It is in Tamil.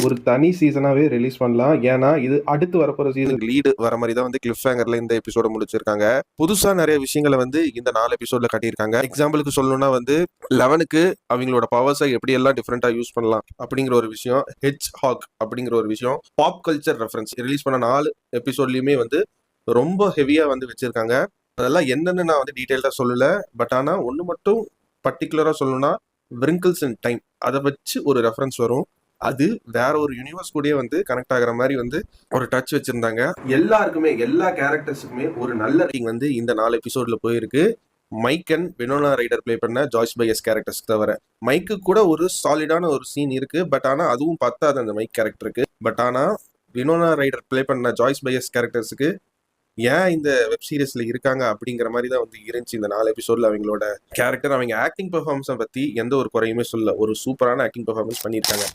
ஒரு தனி சீசனாவே ரிலீஸ் பண்ணலாம். ஏன்னா இது அடுத்து வரப்போற சீசனுக்கு லீடு வர மாதிரி தான் வந்து கிளிஃப் ஹேங்கர்ல இந்த எபிசோட முடிச்சிருக்காங்க. புதுசா நிறைய விஷயங்களை வந்து இந்த 4 எபிசோட்ல காட்டியிருக்காங்க. எக்ஸாம்பிளுக்கு சொல்லணும்னா வந்து 11க்கு அவங்களோட பவர்ஸை எப்படி எல்லாம் டிஃப்ரெண்டா யூஸ் பண்ணலாம் அப்படிங்கிற ஒரு விஷயம், ஹெச் ஹாக் அப்படிங்கிற ஒரு விஷயம், பாப் கல்ச்சர் ரெஃபரன்ஸ் ரிலீஸ் பண்ண 4 எபிசோட்லயுமே வந்து ரொம்ப ஹெவியா வந்து வச்சிருக்காங்க. அதெல்லாம் என்னன்னு நான் வந்து டீட்டெயில்டா சொல்லல. பட் ஆனா ஒண்ணு மட்டும் பர்டிகுலரா சொல்லணும்னா விரிங்கிள்ஸ் இன் டைம் அதை வச்சு ஒரு ரெஃபரன்ஸ் வரும். அது வேற ஒரு யூனிவர்ஸ் கூடயே வந்து கனெக்ட் ஆகுற மாதிரி வந்து ஒரு டச் வச்சிருந்தாங்க. எல்லாருக்குமே எல்லா கேரக்டர்ஸுக்குமே ஒரு நல்ல ரேட்டிங் வந்து இந்த 4 எபிசோட்ல போயிருக்கு. Mike and Winona Ryder play பண்ண ஜாய்ஸ் பையஸ் கேரக்டர்ஸ் தவிர மைக்கு கூட ஒரு சாலிடான ஒரு சீன் இருக்கு. பட் ஆனா அதுவும் பத்தாது அந்த மைக் கேரக்டருக்கு. பட் ஆனா வினோனா ரைடர் பிளே பண்ண ஜாய்ஸ் பையஸ் கேரக்டர்ஸுக்கு ஏன் இந்த வெப் சீரிஸ்ல இருக்காங்க அப்படிங்கிற மாதிரி தான் வந்து இருந்துச்சு இந்த 4 எபிசோட்ல. அவங்களோட கேரக்டர், அவங்க ஆக்டிங் பெர்ஃபார்மன்ஸை பத்தி எந்த ஒரு குறையுமே சொல்ல, ஒரு சூப்பரான ஆக்டிங் பெர்ஃபார்மன்ஸ் பண்ணியிருக்காங்க.